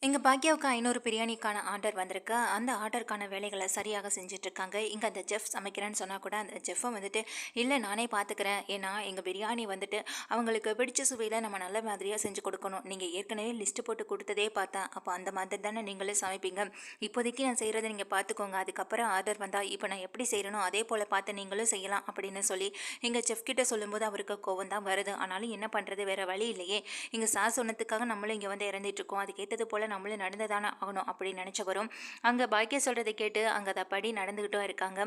எங்க பாக்யாவுக்கு 500 பிரியாணிக்கான ஆர்டர் வந்திருக்கு. அந்த ஆர்டருக்கான வேலைகள சரியாக செஞ்சுட்ருக்காங்க. இங்க அந்த செஃப் சமைக்கிறேன்னு சொன்னா கூட, அந்த செஃப்பும் வந்துட்டு, "இல்ல நானே பார்த்துக்கிறேன். ஏன்னா, எங்க பிரியாணி வந்துட்டு அவங்களுக்கு பிடிச்ச சுவையில நம்ம நல்ல மாதிரியா செஞ்சு கொடுக்கணும். நீங்க ஏற்கனவே லிஸ்ட் போட்டு குடுத்ததே பார்த்தேன். அப்போ அந்த மாதிரி தானே நீங்களும் சமைப்பீங்க. இப்போதைக்கு நான் செய்றத நீங்க பார்த்துக்கோங்க. அதுக்கப்புறம் ஆர்டர் வந்தா, இப்ப நான் எப்படி செய்றேனோ, அதே போல பார்த்து நீங்களும் செய்யலாம்." அப்படின்னு சொல்லி எங்க செஃப் கிட்ட சொல்லும்போது அவருக்கு கோவம் தான் வருது. ஆனாலும் என்ன பண்றது? வேற வழி இல்லையே. இங்க சார் சொன்னதுக்காக நம்மளும் இங்க வந்து இறந்துட்டுருக்கோம். அதுக்கேத்தது போல நம்மளும் நடந்துதானே ஆகணும் அப்படின்னு நினச்சவரும் அங்கே பாக்கியா சொல்கிறத கேட்டு அங்கே அதை படி நடந்துக்கிட்டும் இருக்காங்க.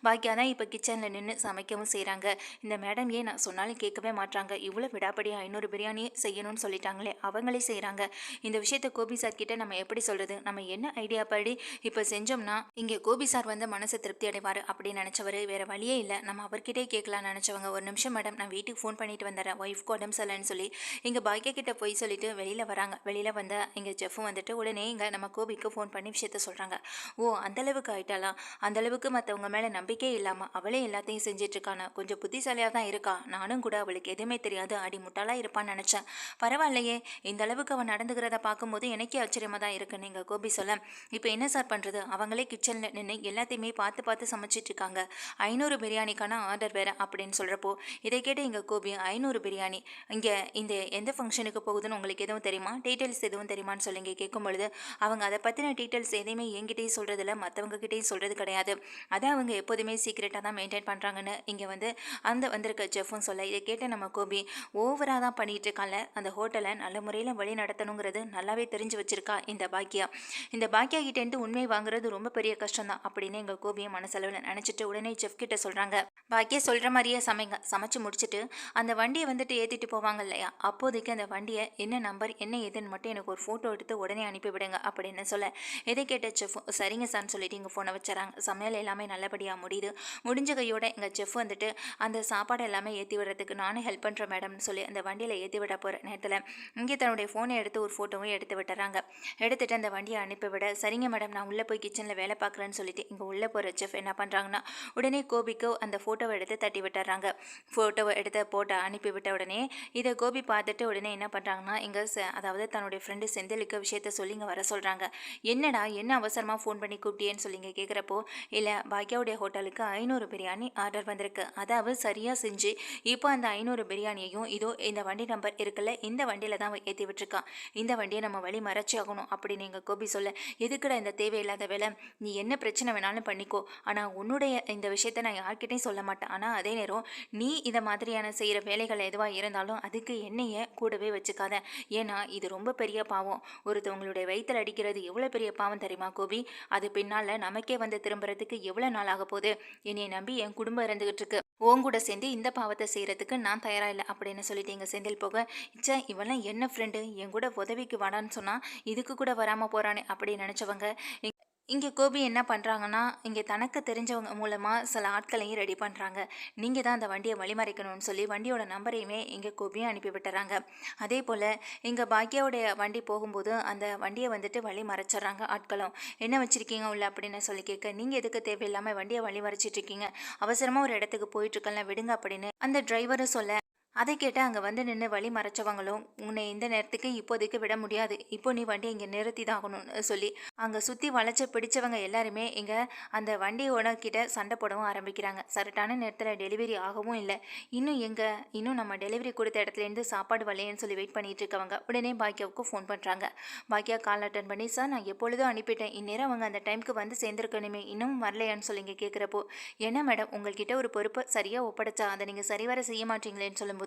பாக்கியா தான் இப்போ கிச்சனில் நின்று சமைக்கவும் செய்கிறாங்க. இந்த மேடம் ஏன் நான் சொன்னாலும் கேட்கவே மாட்டாங்க. இவ்வளோ விடாப்படியாக 500 பிரியாணி செய்யணும்னு சொல்லிட்டாங்களே, அவங்களே செய்கிறாங்க. இந்த விஷயத்த கோபி சார் கிட்ட நம்ம எப்படி சொல்கிறது? நம்ம என்ன ஐடியா படி இப்போ செஞ்சோம்னா இங்கே கோபி சார் வந்து மனசு திருப்தி அடைவார் அப்படின்னு நினச்சவர் வேறு வழியே இல்லை. நம்ம அவர்கிட்டே கேட்கலாம்னு நினச்சவங்க, ஒரு நிமிஷம் மேடம் நான் வீட்டுக்கு ஃபோன் பண்ணிட்டு வந்துடுறேன், ஒய்ஃப்க்கு உடம்பு சரியில்லைன்னு சொல்லி இங்கே பாக்கியா கிட்ட போய் சொல்லிட்டு வெளியில் வராங்க. வெளியில் வந்த இங்கே செஃப்பும் வந்துட்டு உடனே இங்கே நம்ம கோபிக்கு ஃபோன் பண்ணி விஷயத்த சொல்கிறாங்க. ஓ, அந்தளவுக்கு ஆயிட்டாளா? அந்தளவுக்கு மற்றவங்க மேலே நம்பிக்கையே இல்லாமல் அவளே எல்லாத்தையும் செஞ்சிட்ருக்கானா? கொஞ்சம் புத்திசாலியாக தான் இருக்கா. நானும் கூட அவளுக்கு எதுவுமே தெரியாது, அடி முட்டாளாக இருப்பான்னு நினச்சேன். பரவாயில்லையே, இந்த அளவுக்கு அவன் நடந்துக்கிறத பார்க்கும்போது எனக்கே ஆச்சரியமாக தான் இருக்கு. நீங்கள் கோபி சொல்ல, இப்போ என்ன சார் பண்ணுறது? அவங்களே கிச்சனில் நின்று எல்லாத்தையுமே பார்த்து பார்த்து சமைச்சிட்ருக்காங்க. 500 பிரியாணிக்கான ஆர்டர் வேறு அப்படின்னு சொல்கிறப்போ, இதை கேட்டு இங்கே கோபி 500 பிரியாணி இங்கே இந்த எந்த ஃபங்க்ஷனுக்கு போகுதுன்னு உங்களுக்கு எதுவும் தெரியுமா? டீட்டெயில்ஸ் எதுவும் தெரியுமான்னு சொல்லி இங்கே கேட்கும் பொழுது, அவங்க அதை பற்றின டீட்டெயில்ஸ் எதையுமே என்கிட்டயும் சொல்கிறதில்ல, மற்றவங்க கிட்டேயும் சொல்கிறது கிடையாது. அதை அவங்க எப்போதுமே சீக்ரெட்டாக தான் மெயின்டைன் பண்ணுறாங்கன்னு இங்கே வந்து அந்த வந்திருக்க செஃப்பும் சொல்ல, இதை கேட்ட நம்ம கோபி ஓவராக தான் பண்ணிகிட்டு இருக்கால. அந்த ஹோட்டலை நல்ல முறையில் வழி நடத்தணுங்கிறது நல்லாவே தெரிஞ்சு வச்சிருக்கா இந்த பாக்கியா. இந்த பாக்கியா கிட்டேருந்து உண்மை வாங்குறது ரொம்ப பெரிய கஷ்டம் தான் அப்படின்னு எங்கள் கோபியை மனசளவில் நினச்சிட்டு உடனே செஃப் கிட்ட சொல்கிறாங்க. பாக்கியா சொல்கிற மாதிரியே சமைங்க. சமைச்சு முடிச்சுட்டு அந்த வண்டியை வந்துட்டு ஏற்றிட்டு போவாங்க இல்லையா, அப்போதைக்கு அந்த வண்டியை என்ன நம்பர் என்ன ஏதுன்னு மட்டும் எனக்கு ஒரு ஃபோட்டோ எடுத்து உடனே அனுப்பிவிடுங்க அப்படின்னு சொல்ல, இதை கேட்ட செஃப் சரிங்க சார்னு சொல்லிட்டு இங்கே ஃபோனை வச்சுறாங்க. சமையல் எல்லாமே நல்லபடியாக முடியுது. முடிஞ்ச கையோட எங்கள் செஃப் வந்துட்டு அந்த சாப்பாடு எல்லாமே ஏற்றி விடுறதுக்கு நானும் ஹெல்ப் பண்ணுறேன் மேடம்னு சொல்லி அந்த வண்டியில் ஏற்றி விட போகிற நேரத்தில் இங்கே தன்னுடைய ஃபோனை எடுத்து ஒரு ஃபோட்டோவும் எடுத்து விட்டுறாங்க. எடுத்துகிட்டு அந்த வண்டியை அனுப்பிவிட, சரிங்க மேடம் நான் உள்ளே போய் கிச்சனில் வேலை பார்க்குறேன்னு சொல்லிட்டு இங்கே உள்ளே போகிற செஃப் என்ன பண்ணுறாங்கன்னா, உடனே கோபிக்கு அந்த ஃபோட்டோவை எடுத்து தட்டி விட்டுறாங்க. ஃபோட்டோவை எடுத்து போட்டு அனுப்பிவிட்ட உடனே இதை கோபி பார்த்துட்டு உடனே என்ன பண்ணுறாங்கன்னா, இங்கே அதாவது தன்னுடைய ஃப்ரெண்டு செந்திலுக்கு விஷயத்த சொல்லி இங்கே வர சொல்கிறாங்க. என்னடா என்ன அவசரமாக ஃபோன் பண்ணி கூப்பிட்டியேன்னு சொல்லி இங்கே கேட்குறப்போ, இல்லை பாக்கியாவுடைய ஹோட்டலுக்கு 500 பிரியாணி ஆர்டர் வந்திருக்கு. அதாவது சரியாக செஞ்சு இப்போ அந்த 500 பிரியாணியையும் இதோ இந்த வண்டி நம்பர் இருக்குல்ல, இந்த வண்டியில் தான் ஏற்றி விட்டுருக்கான். இந்த வண்டியை நம்ம வழி மறைச்சி ஆகணும் அப்படின்னு எங்கள் கோபி சொல்ல, எதுக்குடா இந்த தேவையில்லாத வேலை? நீ என்ன பிரச்சனை வேணாலும் பண்ணிக்கோ, ஆனால் உன்னுடைய இந்த விஷயத்த நான் யார்கிட்டையும் சொல்ல மாட்டேன். ஆனால் அதே நேரம் நீ இதை மாதிரியான செய்கிற வேலைகள் எதுவாக இருந்தாலும் அதுக்கு என்னைய கூடவே வச்சுக்காத. ஏன்னா இது ரொம்ப பெரிய பாவம். ஒருத்தவங்களுடைய வயிற்றில் அடிக்கிறது எவ்வளோ பெரிய பாவம் தெரியுமா கோபி? அது பின்னால் நமக்கே வந்து திரும்புறதுக்கு எவ்வளோ நாள் ஆக போகுது? என்னையை நம்பி என் குடும்பம் இருந்துகிட்டு இருக்கு. உன் கூட சேர்ந்து இந்த பாவத்தை செய்கிறதுக்கு நான் தயாராக இல்லை அப்படின்னு சொல்லிட்டு எங்கள் செந்தில் போக, இச்சா இவெல்லாம் என்ன ஃப்ரெண்டு, என் கூட உதவிக்கு வாடான்னு சொன்னால் இதுக்கு கூட வராமல் போகிறானே அப்படின்னு நினச்சவங்க இங்கே கோபி என்ன பண்ணுறாங்கன்னா, இங்கே தனக்கு தெரிஞ்சவங்க மூலமாக சில ஆட்களையும் ரெடி பண்ணுறாங்க. நீங்கள் தான் அந்த வண்டியை வழிமறைக்கணும்னு சொல்லி வண்டியோட நம்பரையுமே இங்கே கோபியும் அனுப்பி விட்டுறாங்க. அதே போல் இங்கே பாக்கியாவுடைய வண்டி போகும்போது அந்த வண்டியை வந்துட்டு வழி மறைச்சிட்றாங்க ஆட்களும். என்ன வச்சுருக்கீங்க உள்ள அப்படின்னு சொல்லி கேட்க, நீங்கள் எதுக்கு தேவையில்லாமல் வண்டியை வழி மறைச்சிட்ருக்கீங்க, அவசரமாக ஒரு இடத்துக்கு போயிட்டுருக்கலாம் விடுங்க அப்படின்னு அந்த டிரைவரும் சொல்ல, அதை கேட்டு அங்கே வந்து நின்று வழி மறைச்சவங்களும், உன்னை இந்த நேரத்துக்கு இப்போதைக்கு விட முடியாது, இப்போ நீ வண்டியை இங்கே நிறுத்தி தான் ஆகணும்னு சொல்லி அங்கே சுற்றி வளைச்சி பிடிச்சவங்க எல்லாருமே இங்கே அந்த வண்டி ஓனர்கிட்ட சண்டை போடவும் ஆரம்பிக்கிறாங்க. கரெக்டான நேரத்தில் டெலிவரி ஆகவும் இல்லை. இன்னும் நம்ம டெலிவரி கொடுத்த இடத்துலேருந்து சாப்பாடு வரலையேன்னு சொல்லி வெயிட் பண்ணிட்டு இருக்கவங்க உடனே பாக்கியாவுக்கு ஃபோன் பண்ணுறாங்க. பாக்கியா கால் அட்டன் பண்ணி, சார் நான் எப்பொழுதும் அனுப்பிட்டேன், இந்நேரம் அவங்க அந்த டைமுக்கு வந்து சேர்ந்துருக்கணுமே, இன்னும் வரலையான்னு சொல்லி இங்கே கேட்குறப்போ, என்ன மேடம் உங்கள்கிட்ட ஒரு பொறுப்பை சரியாக ஒப்படைச்சா அதை நீங்கள் சரிவர செய்ய மாட்டீங்களேன்னு சொல்லும்போது,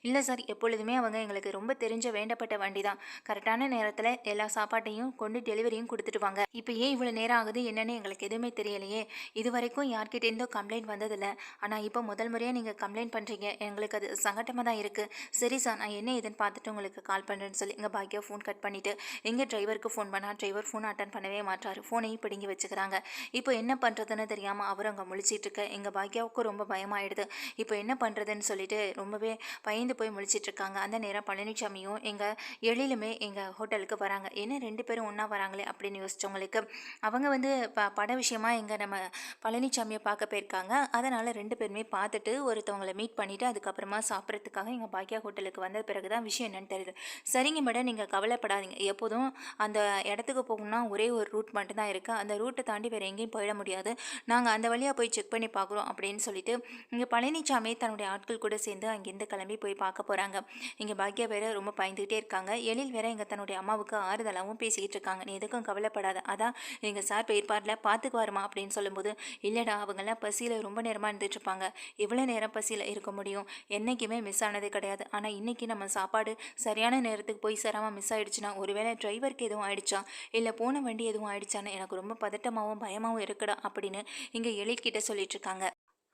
இல்லை சார் எப்பொழுதுமே அவங்க எங்களுக்கு ரொம்ப தெரிஞ்ச வேண்டப்பட்ட வண்டி தான், கரெக்டான நேரத்தில் எல்லா சாப்பாட்டையும் கொண்டு டெலிவரியும் கொடுத்துடுவாங்க. இப்போ ஏன் இவ்வளோ நேரம் ஆகுது என்னன்னு எங்களுக்கு எதுவுமே தெரியலையே, இது வரைக்கும் யார்கிட்டேருந்தோ கம்ப்ளைண்ட் வந்ததில்லை, ஆனால் இப்போ முதல் முறையாக நீங்கள் கம்ப்ளைண்ட் பண்ணுறீங்க, எங்களுக்கு அது சங்கட்டமாக தான் இருக்குது. சரி சார் நான் என்ன ஏதுன்னு பார்த்துட்டு உங்களுக்கு கால் பண்ணுறேன்னு சொல்லி எங்கள் பாக்கியா ஃபோன் கட் பண்ணிவிட்டு எங்கள் டிரைவருக்கு ஃபோன் பண்ணால் டிரைவர் ஃபோன் அட்டன் பண்ணவே மாட்டார். ஃபோனையும் பிடுங்கி வச்சுக்கிறாங்க. இப்போ என்ன பண்ணுறதுன்னு தெரியாமல் அவர் அங்கே முழிச்சிட்டு இருக்க எங்கள் பாக்கியாவுக்கும் ரொம்ப பயமாயிடுது. இப்போ என்ன பண்ணுறதுன்னு சொல்லிட்டு ரொம்பவே பயந்து போய் முழிச்சிட்டு இருக்காங்க. அந்த நேரம் பழனிசாமியும் எங்கள் எழிலுமே எங்கள் ஹோட்டலுக்கு வராங்க. என்ன 2 பேரும் ஒன்றா வராங்களே அப்படின்னு யோசிச்சவங்களுக்கு அவங்க வந்து பட விஷயமா எங்கள் நம்ம பழனிசாமியை பார்க்க போயிருக்காங்க. அதனால் 2 பேருமே பார்த்துட்டு ஒருத்தவங்களை மீட் பண்ணிவிட்டு அதுக்கப்புறமா சாப்பிட்றதுக்காக எங்கள் பாக்கியா ஹோட்டலுக்கு வந்த பிறகு தான் விஷயம் என்னன்னு தெரியுது. சரிங்க மேடம், நீங்கள் கவலைப்படாதீங்க. எப்போதும் அந்த இடத்துக்கு போகணும்னா ஒரே ஒரு ரூட் மட்டும்தான் இருக்குது. அந்த ரூட்டை தாண்டி வேறு எங்கேயும் போயிட முடியாது. நாங்கள் அந்த வழியாக போய் செக் பண்ணி பார்க்குறோம் அப்படின்னு சொல்லிட்டு இங்கே பழனிசாமி தன்னுடைய ஆட்கள் கூட சேர்ந்து அங்கேருந்து கிளம்பி போய் பார்க்க போகிறாங்க. இங்கே பாக்கியா வேற ரொம்ப பயந்துகிட்டே இருக்காங்க. எழில் வேற இங்கே தன்னுடைய அம்மாவுக்கு ஆறுதலாகவும் பேசிக்கிட்டு இருக்காங்க. நீ எதுக்கும் கவலைப்படாத, அதான் எங்கள் சார் போயிருப்பார்ல, பார்த்துக்குவாருமா அப்படின்னு சொல்லும்போது, இல்லைடா அவங்கெல்லாம் பசியில் ரொம்ப நேரமாக இருந்துட்டு இருப்பாங்க. எவ்வளோ நேரம் பசியில் இருக்க முடியும்? என்றைக்குமே மிஸ் ஆனதே கிடையாது. ஆனால் இன்றைக்கி நம்ம சாப்பாடு சரியான நேரத்துக்கு போய் சேராமல் மிஸ் ஆகிடுச்சுன்னா ஒருவேளை டிரைவருக்கு எதுவும் ஆயிடுச்சா இல்லை போன வண்டி எதுவும் ஆயிடுச்சான்னு எனக்கு ரொம்ப பதட்டமாகவும் பயமாகவும் இருக்குடா அப்படின்னு இங்கே எழில்கிட்ட சொல்லிட்டு இருக்காங்க.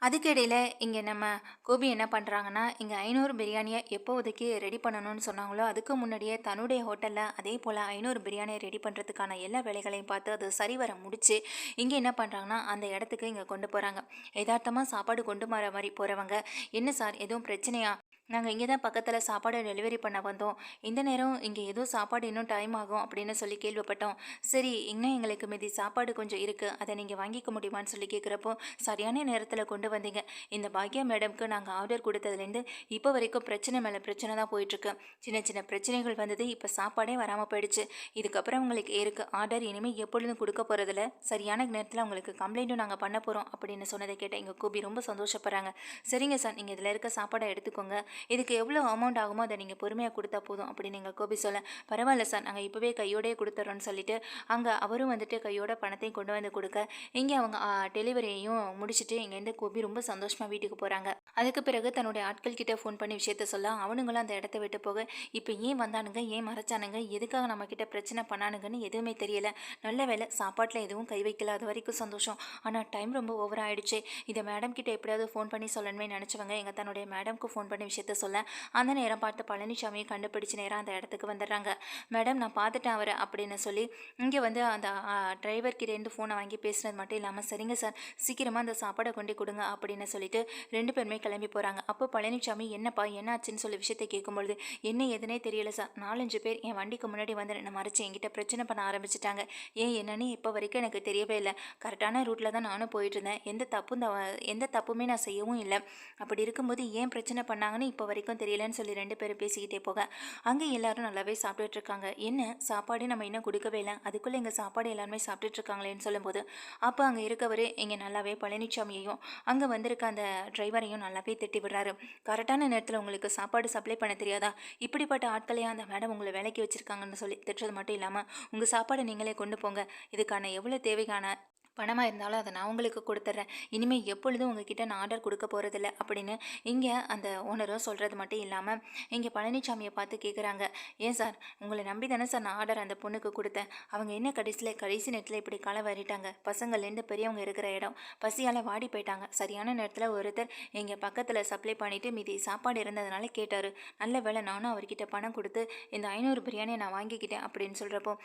அதுக்கிடையில் இங்கே நம்ம கோபி என்ன பண்ணுறாங்கன்னா, இங்கே 500 பிரியாணியை எப்போதைக்கு ரெடி பண்ணணும்னு சொன்னாங்களோ அதுக்கு முன்னாடியே தன்னுடைய ஹோட்டலில் அதே போல் 500 பிரியாணியை ரெடி பண்ணுறதுக்கான எல்லா வேலைகளையும் பார்த்து அது சரிவர முடித்து இங்கே என்ன பண்ணுறாங்கன்னா அந்த இடத்துக்கு இங்கே கொண்டு போகிறாங்க. யதார்த்தமாக சாப்பாடு கொண்டு வர மாதிரி போகிறவங்க, என்ன சார் எதுவும் பிரச்சனையா? நாங்கள் இங்கே தான் பக்கத்தில் சாப்பாடு டெலிவரி பண்ண வந்தோம். இந்த நேரம் இங்கே ஏதோ சாப்பாடு இன்னும் டைம் ஆகும் அப்படின்னு சொல்லி கேள்விப்பட்டோம். சரி, இன்னும் எங்களுக்கு மீதி சாப்பாடு கொஞ்சம் இருக்குது, அதை நீங்கள் வாங்கிக்க முடியுமான்னு சொல்லி கேட்குறப்போ, சரியான நேரத்தில் கொண்டு வந்தீங்க. இந்த பாக்யா மேடம்க்கு நாங்கள் ஆர்டர் கொடுத்ததுலேருந்து இப்போ வரைக்கும் பிரச்சனை மேலே பிரச்சனை தான் போயிட்டுருக்கு. சின்ன சின்ன பிரச்சனைகள் வந்தது, இப்போ சாப்பாடே வராமல் போயிடுச்சு. இதுக்கப்புறம் உங்களுக்கு இருக்குது ஆர்டர், இனிமேல் எப்பொழுதும் கொடுக்க போகிறதில்ல, சரியான நேரத்தில் உங்களுக்கு கம்ப்ளைண்ட்டும் நாங்கள் பண்ண போகிறோம் அப்படின்னு சொன்னதை கேட்ட எங்கள் கோபி ரொம்ப சந்தோஷப்படுறாங்க. சரிங்க சார், நீங்கள் இதில் இருக்க சாப்பாடை எடுத்துக்கோங்க, இதுக்கு எவ்வளோ அமௌண்ட் ஆகுமோ அதை நீங்கள் பொறுமையாக கொடுத்தா போதும் அப்படின்னு எங்கள் கோபி சொல்ல, பரவாயில்ல சார் நாங்கள் இப்போவே கையோடையே கொடுத்துட்றோன்னு சொல்லிட்டு அங்கே அவரும் வந்துட்டு கையோட பணத்தையும் கொண்டு வந்து கொடுக்க இங்கே அவங்க டெலிவரியையும் முடிச்சுட்டு இங்கேருந்து கோபி ரொம்ப சந்தோஷமாக வீட்டுக்கு போகிறாங்க. அதுக்கு பிறகு தன்னுடைய ஆட்கள் கிட்ட ஃபோன் பண்ணி விஷயத்த சொல்ல, அவனுங்களும் அந்த இடத்த விட்டு போக, இப்போ ஏன் வந்தானுங்க, ஏன் மறைச்சானுங்க, எதுக்காக நம்மக்கிட்ட பிரச்சனை பண்ணானுங்கன்னு எதுவுமே தெரியல. நல்ல வேலை சாப்பாட்டில் எதுவும் கை வைக்கல, அது வரைக்கும் சந்தோஷம். ஆனால் டைம் ரொம்ப ஓவர் ஆகிடுச்சு. இதை மேடம் கிட்ட எப்படியாவது ஃபோன் பண்ணி சொல்லணுமே நினச்சவங்க எங்கள் தன்னுடைய மேடம்க்கு ஃபோன் பண்ணி விஷயத்த சொல்ல, அந்த நேரம் பார்த்து பழனிசாமியை கண்டுபிடிச்சி நேரம் அந்த இடத்துக்கு வந்துடுறாங்க. மேடம் நான் பார்த்துட்டேன் அவரை அப்படின்னு சொல்லி இங்கே வந்து அந்த டிரைவர்கிட்டேருந்து ஃபோனை வாங்கி பேசுனது மட்டும் இல்லாமல், சரிங்க சார் சீக்கிரமாக அந்த சாப்பாடை கொண்டு கொடுங்க அப்படின்னு சொல்லிட்டு 2 பேருமே கிளம்பி போகிறாங்க. அப்போ பழனிசாமி என்னப்பா என்னாச்சுன்னு சொல்லி விஷயத்தை கேட்கும்பொழுது, என்ன எதுனே தெரியல சார், 4-5 பேர் என் வண்டிக்கு முன்னாடி வந்து என்னை மறைச்சி என்கிட்ட பிரச்சனை பண்ண ஆரம்பிச்சிட்டாங்க. ஏன் என்னன்னு இப்போ வரைக்கும் எனக்கு தெரியவே இல்லை. கரெக்டான ரூட்டில் தான் நானும் போயிட்டு இருந்தேன். எந்த தப்புமே நான் செய்யவும் இல்லை. அப்படி இருக்கும்போது ஏன் பிரச்சனை பண்ணாங்கன்னு இப்போ வரைக்கும் தெரியலன்னு சொல்லி 2 பேரும் பேசிக்கிட்டே போக அங்கே எல்லாரும் நல்லாவே சாப்பிட்டுட்டு இருக்காங்க. என்ன சாப்பாடு நம்ம இன்னும் கொடுக்கவே இல்லை, அதுக்குள்ளே எங்கள் சாப்பாடு எல்லாருமே சாப்பிட்டுட்டு இருக்காங்களேன்னு சொல்லும்போது, அப்போ அங்கே இருக்கவர் இங்கே நல்லாவே பழனிசாமியையும் அங்கே வந்திருக்க அந்த டிரைவரையும் நல்லாவே திட்டி விடுறாரு. கரெக்டான நேரத்தில் உங்களுக்கு சாப்பாடு சப்ளை பண்ண தெரியாதா? இப்படிப்பட்ட ஆட்களையும் அந்த மேடம் உங்களை வேலைக்கு வச்சுருக்காங்கன்னு சொல்லி திட்டுறது மட்டும் இல்லாமல், உங்கள் சாப்பாடை நீங்களே கொண்டு போங்க, இதுக்கான எவ்வளோ தேவையான பணமாக இருந்தாலும் அதை நான் உங்களுக்கு கொடுத்துட்றேன், இனிமேல் எப்பொழுதும் உங்ககிட்ட நான் ஆர்டர் கொடுக்க போகிறதில்ல அப்படின்னு இங்கே அந்த ஓனரும் சொல்கிறது மட்டும் இல்லாமல் இங்கே பழனிசாமியை பார்த்து கேட்குறாங்க, ஏன் சார் உங்களை நம்பி தானே சார் நான் ஆர்டர் அந்த பொண்ணுக்கு கொடுத்தேன், அவங்க என்ன கடைசி நேரத்தில் இப்படி களை வரிட்டாங்க, பசங்கள்லேருந்து பெரியவங்க இருக்கிற இடம் பசியால் வாடி போயிட்டாங்க. சரியான நேரத்தில் ஒருத்தர் எங்கள் பக்கத்தில் சப்ளை பண்ணிவிட்டு மீதி சாப்பாடு இருந்ததுனால கேட்டார். நல்ல வேலை நானும் அவர்கிட்ட பணம் கொடுத்து இந்த 500 பிரியாணியை நான் வாங்கிக்கிட்டேன் அப்படின்னு சொல்கிறப்போ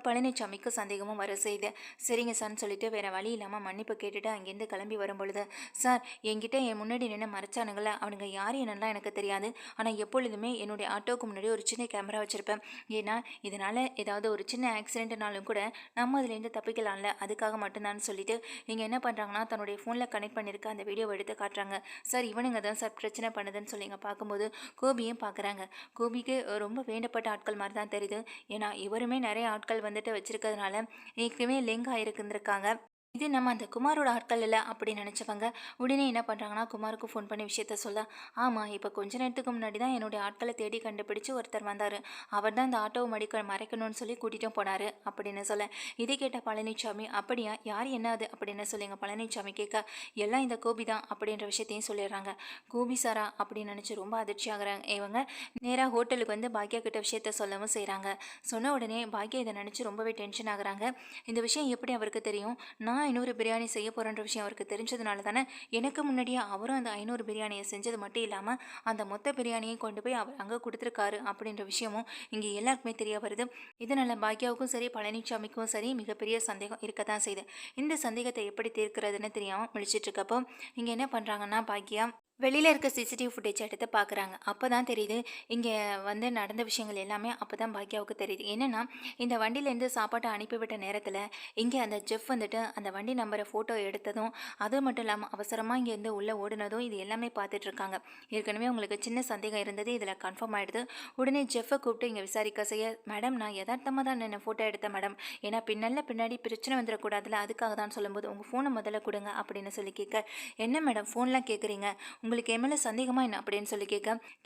பழனிசாமிக்கு சந்தேகமும் வர செய்யுது. சரிங்க சார்னு சொல்லிட்டு வேறு வழி இல்லாமல் மன்னிப்பு கேட்டுட்டு அங்கேருந்து கிளம்பி வரும்பொழுது, சார் என்கிட்ட என் முன்னாடி நின்று மறைச்சானுங்கள, அவனுங்க யார் என்னெல்லாம் எனக்கு தெரியாது, ஆனால் எப்பொழுதுமே என்னுடைய ஆட்டோவுக்கு முன்னாடி ஒரு சின்ன கேமரா வச்சுருப்பேன். ஏன்னா இதனால் ஏதாவது ஒரு சின்ன ஆக்சிடென்ட்னாலும் கூட நம்ம அதுலேருந்து தப்பிக்கலாம்ல, அதுக்காக மட்டும்தான் சொல்லிட்டு இங்கே என்ன பண்ணுறாங்கன்னா தன்னுடைய ஃபோனில் கனெக்ட் பண்ணியிருக்க அந்த வீடியோவை எடுத்து காட்டுறாங்க. சார் இவனுங்க தான் சார் பிரச்சனை பண்ணுதுன்னு சொல்லி இங்கே பார்க்கும்போது கோபியும் பார்க்குறாங்க. கோபிக்கு ரொம்ப வேண்டப்பட்ட ஆட்கள் மாதிரி தான் தெரியுது. ஏன்னா இவருமே நிறைய ஆட்கள் வந்துட்டு வச்சுருக்கிறதுனால ஏற்கனவே லிங்க் ஆகிருக்குந்திருக்காங்க. இது நம்ம அந்த குமாரோட ஆட்கள் இல்லை அப்படின்னு நினச்சவங்க உடனே என்ன பண்ணுறாங்கன்னா குமாருக்கு ஃபோன் பண்ணி விஷயத்த சொல்ல, ஆமாம் இப்போ கொஞ்ச நேரத்துக்கு முன்னாடி தான் என்னுடைய ஆட்களை தேடி கண்டுபிடிச்சி ஒருத்தர் வந்தார், அவர் தான் இந்த ஆட்டோவை மறைக்கணும்னு சொல்லி கூட்டிகிட்டும் போனார் அப்படின்னு சொல்ல, இதை கேட்ட பழனிசாமி, அப்படியா யார் என்ன அது அப்படின்னு சொல்லிங்க பழனிசாமி கேட்க, எல்லாம் இந்த கோபி தான் அப்படின்ற விஷயத்தையும் சொல்லிடுறாங்க. கோபி சாரா அப்படின்னு நினச்சி ரொம்ப அதிர்ச்சி ஆகுறாங்க இவங்க. நேராக ஹோட்டலுக்கு வந்து பாக்யா கிட்ட விஷயத்த சொல்லவும் செய்கிறாங்க. சொன்ன உடனே பாக்யா இதை நினச்சி ரொம்பவே டென்ஷன் ஆகுறாங்க. இந்த விஷயம் எப்படி அவருக்கு தெரியும், நான் 500 பிரியாணி செய்ய போகிறன்ற விஷயம் அவருக்கு தெரிஞ்சதுனால தானே எனக்கு முன்னாடியே அவரும் அந்த 500 பிரியாணியை செஞ்சது மட்டும் இல்லாமல் அந்த மொத்த பிரியாணியை கொண்டு போய் அவர் அங்கே கொடுத்துருக்காரு அப்படின்ற விஷயமும் இங்கே எல்லாருக்குமே தெரிய வருது. இதனால் பாக்யாவுக்கும் சரி பழனிசாமிக்கும் சரி மிகப்பெரிய சந்தேகம் இருக்க தான் செய்யுது. இந்த சந்தேகத்தை எப்படி தீர்க்கிறதுன்னு தெரியாமல் முழிச்சிட்டு இருக்கப்போ இங்கே என்ன பண்ணுறாங்கன்னா பாக்யா வெளியில இருக்க சிசிடிவி ஃபுட்டேஜ் எடுத்து பார்க்குறாங்க. அப்ப தான் தெரியுது, இங்க வந்து நடந்த விஷயங்கள் எல்லாமே அப்ப தான் பாக்யாவுக்கு தெரியுது. என்னன்னா, இந்த வண்டியிலேருந்து சாப்பாட்ட அனுப்பிவிட்ட நேரத்தில, இங்க அந்த செஃப் வந்துட்டு அந்த வண்டி நம்பர ஃபோட்டோ எடுத்ததும், அது மட்டும் இல்லாம அவசரமா இங்கேருந்து உள்ள ஓடுனதும், இது எல்லாமே பார்த்துட்ருக்காங்க. ஏற்கனவே உங்களுக்கு சின்ன சந்தேகம் இருந்தது. இதில கன்ஃபார்ம் ஆயிடுது. உடனே செஃப்ப கூப்பிட்டு இங்க விசாரிக்க செய்ய, "மேடம் நான் எதார்த்தமா தான் நின்னு ஃபோட்டோ எடுத்தேன் மேடம். ஏன்னா பின்னாடி பிரச்சனை வந்துரக்கூடாதுல்ல, அதுக்காக தான்" சொல்லும்போது, "உங்க ஃபோன முதல்ல குடுங்க" அப்படின்னு சொல்லி கேட்க, "என்ன மேடம் ஃபோன்லாம் கேட்குறீங்க? உங்களுக்கு என் மேலே சந்தேகமா என்ன அப்படின்னு சொல்லி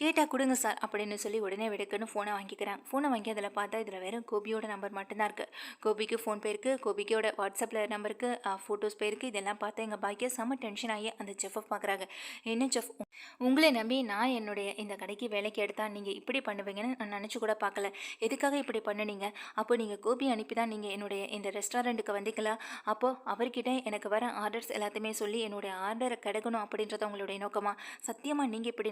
கேட்டா கொடுங்க சார் அப்படின்னு சொல்லி உடனே வெடுக்குன்னு ஃபோனை வாங்கிக்கிறேன். ஃபோனை வாங்கி அதில் பார்த்தா இதில் வெறும் கோபியோட நம்பர் மட்டும்தான் இருக்குது. கோபிக்கு ஃபோன் போயிருக்கு, கோபிக்கோட வாட்ஸ்அப்பில் நம்பருக்கு ஃபோட்டோஸ் போயிருக்கு. இதெல்லாம் பார்த்து எங்கள் பாக்கியா செம்ம டென்ஷன் ஆகி அந்த செஃப்பை பார்க்குறாங்க. என்ன செஃப், உங்களை நம்பி நான் என்னுடைய இந்த கடைக்கு வேலைக்கு எடுத்தால் நீங்கள் இப்படி பண்ணுவீங்கன்னு நான் நினச்சி கூட பார்க்கல. எதுக்காக இப்படி பண்ணுனீங்க? அப்போ நீங்கள் கோபி அனுப்பி தான் நீங்கள் என்னுடைய இந்த ரெஸ்டாரண்ட்டுக்கு வந்தீங்களா? அப்போது அவர்கிட்ட எனக்கு வர ஆர்டர்ஸ் எல்லாத்தையுமே சொல்லி என்னுடைய ஆர்டரை கிடைக்கணும் அப்படின்றத உங்களுடைய நோக்கமா? சத்தியமாக நீங்கள் இப்படி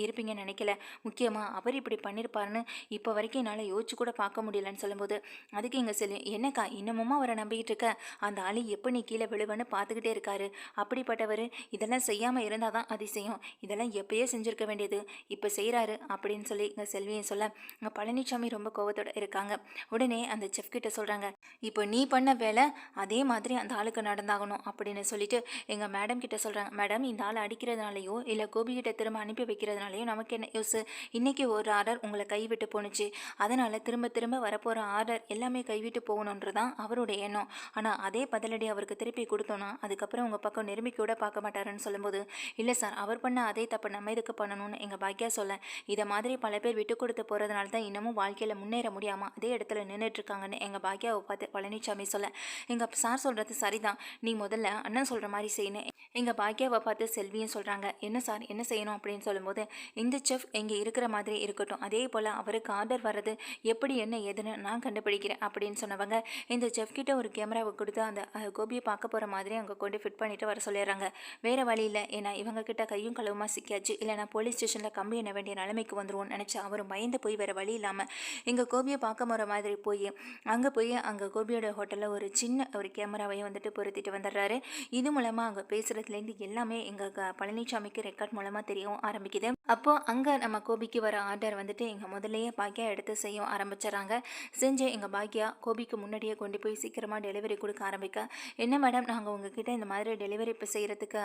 இருப்பீங்கன்னு நினைக்கல. முக்கியமாக அவர் இப்படி பண்ணியிருப்பாருன்னு இப்போ வரைக்கும் என்னால் யோசிச்சு கூட பார்க்க முடியலன்னு சொல்லும்போது, அதுக்கு எங்கள் செல்வி, என்னக்கா இன்னமுமா அவரை நம்பிக்கிட்டு இருக்க? அந்த ஆளு எப்போ நீ கீழே விழுவன்னு பார்த்துக்கிட்டே இருக்காரு. அப்படிப்பட்டவர் இதெல்லாம் செய்யாமல் இருந்தால் தான் அதிசயம். இதெல்லாம் எப்பயே செஞ்சுருக்க வேண்டியது, இப்போ செய்கிறாரு அப்படின்னு சொல்லி எங்கள் செல்வியும் சொல்ல, எங்கள் பழனிசாமி ரொம்ப கோவத்தோடு இருக்காங்க. உடனே அந்த செஃப் கிட்ட சொல்கிறாங்க, இப்போ நீ பண்ண வேலை அதே மாதிரி அந்த ஆளுக்கு நடந்தாகணும் அப்படின்னு சொல்லிட்டு எங்கள் மேடம் கிட்ட சொல்கிறாங்க. மேடம், இந்த ஆள் அடிக்கிறதுனாலையோ இல்லை கோபிகிட்ட திரும்ப அனுப்பி வைக்கிறதுனாலையோ நமக்கு என்ன யூஸ்? இன்றைக்கி ஒரு ஆர்டர் உங்களை கைவிட்டு போணுச்சு, அதனால் திரும்ப திரும்ப வரப்போகிற ஆர்டர் எல்லாமே கைவிட்டு போகணுன்றதான் அவருடைய எண்ணம். ஆனால் அதே பதிலடி அவருக்கு திருப்பி கொடுத்தோன்னா அதுக்கப்புறம் உங்கள் பக்கம் நெரும்பி கூட பார்க்க மாட்டாருன்னு சொல்லும்போது, இல்லை சார், அவர் பண்ண அதே தப்பு நம்ம இதுக்கு பண்ணணும்னு எங்கள் பாக்கியா சொல்ல, இதை மாதிரி பல பேர் விட்டு கொடுத்து போகிறதுனால தான் இன்னமும் வாழ்க்கையில் முன்னேற முடியாமல் அதே இடத்துல நின்றுட்டுருக்காங்கன்னு எங்கள் பாக்கியாவை பார்த்து பழனிசாமி சொல்ல, எங்கள் சார் சொல்கிறது சரிதான், நீ முதல்ல அண்ணன் சொல்கிற மாதிரி செய்யணும். எங்கள் பாக்கியாவை பார்த்து செல்வியும் சொல்கிறாங்க, என்ன சார் என்ன செய்யணும் அப்படின்னு சொல்லும்போது, இந்த செஃப் இங்கே இருக்கிற மாதிரி இருக்கட்டும், அதே போல் அவருக்கு ஆர்டர் வர்றது எப்படி என்ன ஏதுன்னு நான் கண்டுபிடிக்கிறேன் அப்படின்னு சொன்னவங்க இந்த செஃப் கிட்ட ஒரு கேமராவை கொடுத்து அந்த கோபியை பார்க்க போகிற மாதிரி அங்கே கொண்டு ஃபிட் பண்ணிட்டு வர சொல்லிடுறாங்க. வேறு வழி இல்லை, ஏன்னா இவங்க கிட்ட கையும் களவுமா சிக்கியாச்சு, இல்லைனா போலீஸ் ஸ்டேஷனில் கம்பி எண்ண வேண்டிய நிலைமைக்கு வந்துருவோம்னு நினச்சி அவரும் பயந்து போய் வேறு வழி இல்லாமல் எங்கள் கோபியை பார்க்க போகிற மாதிரி அங்கே கோபியோட ஹோட்டலில் ஒரு சின்ன ஒரு கேமராவையும் வந்துட்டு பொருத்திட்டு வந்துடுறாரு. இது மூலமாக அங்கே பேசுகிறதுலேருந்து எல்லாமே எங்கள் பழனிசாமிக்கு ரெக்கார்ட் மூலமாக தெரியவும் ஆரம்பிக்குது. அப்போது அங்கே நம்ம கோபிக்கு வர ஆர்டர் வந்துட்டு எங்கள் முதல்லையே பாக்கியா எடுத்து செய்ய ஆரம்பிச்சிடறாங்க. செஞ்சு எங்கள் பாக்கியா கோபிக்கு முன்னாடியே கொண்டு போய் சீக்கிரமாக டெலிவரி கொடுக்க ஆரம்பிக்க, என்ன மேடம், நாங்கள் உங்ககிட்ட இந்த மாதிரி டெலிவரி இப்போ செய்கிறதுக்கு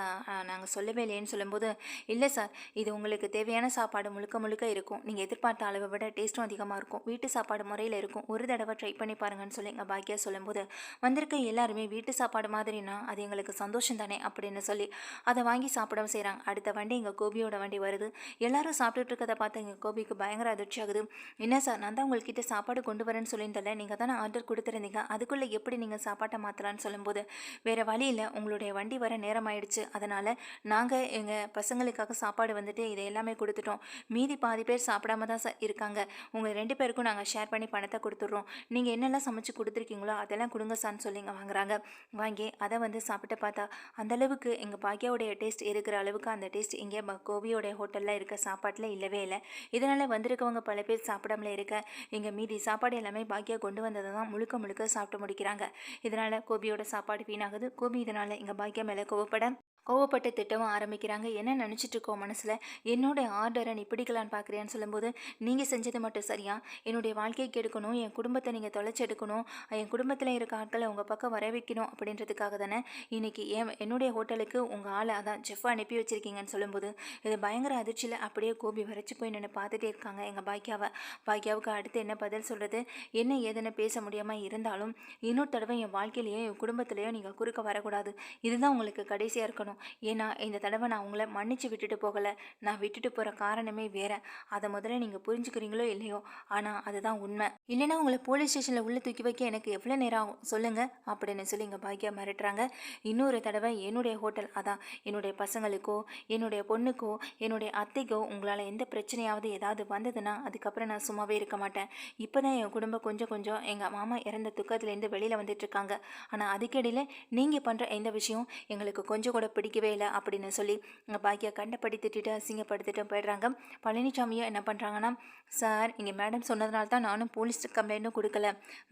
நாங்கள் சொல்லவே இல்லையேன்னு சொல்லும்போது, இல்லை சார், இது உங்களுக்கு தேவையான சாப்பாடு முழுக்க முழுக்க இருக்கும், நீங்கள் எதிர்பார்த்த அளவை விட டேஸ்ட்டும் அதிகமாக இருக்கும், வீட்டு சாப்பாடு முறையில் இருக்கும், ஒரு தடவை ட்ரை பண்ணி பாருங்கன்னு சொல்லி எங்கள் பாக்கியா சொல்லும்போது, வந்திருக்க எல்லாருமே வீட்டு சாப்பாடு மாதிரினா அது எங்களுக்கு சந்தோஷம் தானே அப்படின்னு சொல்லி அதை வாங்கி சாப்பிடவும் செய்கிறாங்க. அடுத்த வண்டி எங்கள் கோபியோட வண்டி வருது. எல்லாரும் சாப்பிட்டுட்டு இருக்கதை பார்த்து எங்கள் கோபிக்கு பயங்கர அதிர்ச்சி ஆகுது. என்ன சார், நான் தான் உங்கள்கிட்ட சாப்பாடு கொண்டு வரேன்னு சொல்லியிருந்தேன், நீங்கள் தானே ஆர்டர் கொடுத்துருந்தீங்க, அதுக்குள்ளே எப்படி நீங்கள் சாப்பாட்டை மாற்றலான்னு சொல்லும்போது, வேறு வழி இல்லை, உங்களுடைய வண்டி வர நேரம் ஆயிடுச்சு, அதனால் நாங்கள் எங்கள் பசங்களுக்காக சாப்பாடு வந்துட்டு இதை எல்லாமே கொடுத்துட்டோம், மீதி பாதி பேர் சாப்பிடாம தான் சார் இருக்காங்க, உங்கள் 2 பேருக்கும் நாங்கள் ஷேர் பண்ணி பணத்தை கொடுத்துட்றோம், நீங்கள் என்னெல்லாம் சமைச்சு கொடுத்துருக்கீங்களோ அதெல்லாம் கொடுங்க சார்னு சொல்லி இங்கே வாங்குறாங்க. வாங்கி அதை வந்து சாப்பிட்டு பார்த்தா அந்தளவுக்கு எங்கள் பாக்கியாவுடைய டேஸ்ட் இருக்கிற அளவுக்கு அந்த டேஸ்ட் இங்கே கோபியோடைய ஹோட்டலில் இருக்க சாப்பாட்டில் இல்லவே இல்லை. இதனால் வந்திருக்கவங்க பல பேர் சாப்பிடாமலே இருக்க எங்கள் மீதி சாப்பாடு எல்லாமே பாக்கியா கொண்டு வந்ததை தான் முழுக்க முழுக்க சாப்பிட்டு முடிக்கிறாங்க. இதனால் கோபியோட சாப்பாடு வீணாகுது. கோபி இதனால் எங்கள் பாக்கியா மேலே கோவப்பட்டு திட்டவும் ஆரம்பிக்கிறாங்க. என்ன நினச்சிட்டு இருக்கோம் மனசில், என்னோட ஆர்டரை நீ பிடிக்கலான்னு பார்க்குறியான்னு சொல்லும்போது, நீங்கள் செஞ்சது மட்டும் சரியா, என்னுடைய வாழ்க்கைக்கு எடுக்கணும், என் குடும்பத்தை நீங்கள் தொலைச்சி எடுக்கணும், என் குடும்பத்தில் இருக்க ஆட்களை உங்கள் பக்கம் வர வைக்கணும் அப்படின்றதுக்காக தானே இன்றைக்கி என்னுடைய ஹோட்டலுக்கு உங்கள் ஆளை அதான் செஃப் அனுப்பி வச்சுருக்கீங்கன்னு சொல்லும்போது, இது பயங்கர அதிர்ச்சியில் அப்படியே கோபி வரைச்சி போய் நின்று பார்த்துட்டே இருக்காங்க எங்கள் பாக்கியாவுக்கு அடுத்து என்ன பதில் சொல்கிறது, என்ன ஏதுன்னு பேச முடியாமல் இருந்தாலும், இன்னொரு தடவை என் வாழ்க்கையிலையோ என் குடும்பத்திலையோ நீங்கள் குறுக்க வரக்கூடாது, இதுதான் உங்களுக்கு கடைசியாக இருக்கணும், ஏன்னா இந்த தடவை நான் உங்களை மன்னிச்சு விட்டுட்டு போகலை, நான் விட்டுட்டு போகிற காரணமே வேற, அதை முதல்ல நீங்கள் புரிஞ்சுக்கிறீங்களோ இல்லையோ, ஆனால் அதுதான் உண்மை, இல்லைன்னா உங்களை போலீஸ் ஸ்டேஷனில் உள்ளே தூக்கி வைக்க எனக்கு எவ்வளோ நேரம் ஆகும் சொல்லுங்கள் அப்படின்னு சொல்லி எங்கள் பாக்கியா மிரட்டுறாங்க. இன்னொரு தடவை என்னுடைய ஹோட்டல் அதான் என்னுடைய பசங்களுக்கோ என்னுடைய பொண்ணுக்கோ என்னுடைய அத்தைக்கோ உங்களால் எந்த பிரச்சனையாவது ஏதாவது வந்ததுன்னா அதுக்கப்புறம் நான் சும்மாவே இருக்க மாட்டேன். இப்போ தான் என் குடும்பம் கொஞ்சம் கொஞ்சம் எங்கள் மாமா இறந்த துக்கத்துலேருந்து வெளியில் வந்துட்டுருக்காங்க, ஆனால் அதுக்கிடையில் நீங்கள் பண்ணுற எந்த விஷயம் எங்களுக்கு கொஞ்சம் கூட பிடிக்கவே இல்லை அப்படின்னு சொல்லி பாக்கியா கண்டபடி திட்டிட்டு அசிங்கப்படுத்திட்டு போயிடுறாங்க. பழனிசாமியும் என்ன பண்ணுறாங்கன்னா, சார் இங்கே மேடம் சொன்னதுனால தான் நானும் போலீஸ் கம்ப்ளைண்ட்டும் கொடுக்கல,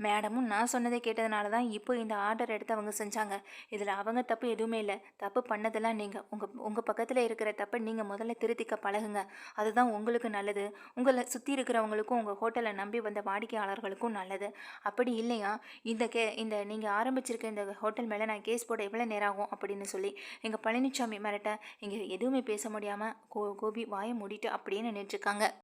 மேடமும் நான் சொன்னதை கேட்டதுனால தான் இப்போ இந்த ஆர்டர் எடுத்து அவங்க செஞ்சாங்க. இதில் அவங்க தப்பு எதுவுமே இல்லை. தப்பு பண்ணதெல்லாம் நீங்கள் உங்கள் பக்கத்தில் இருக்கிற தப்பை நீங்கள் முதல்ல திருத்திக்க பழகுங்க. அதுதான் உங்களுக்கு நல்லது, உங்களை சுற்றி இருக்கிறவங்களுக்கும் உங்கள் ஹோட்டலை நம்பி வந்த வாடிக்கையாளர்களுக்கும் நல்லது. அப்படி இல்லையா இந்த நீங்கள் ஆரம்பிச்சிருக்க இந்த ஹோட்டல் மேலே நான் கேஸ் போட எவ்வளோ நேரம் ஆகும் அப்படின்னு சொல்லி எங்கள் பழனிசாமி மிரட்ட இங்கே எதுவுமே பேச முடியாமல் கோபி வாயை மூடிட்டு அப்படியே நின்றுட்டுருக்காங்க.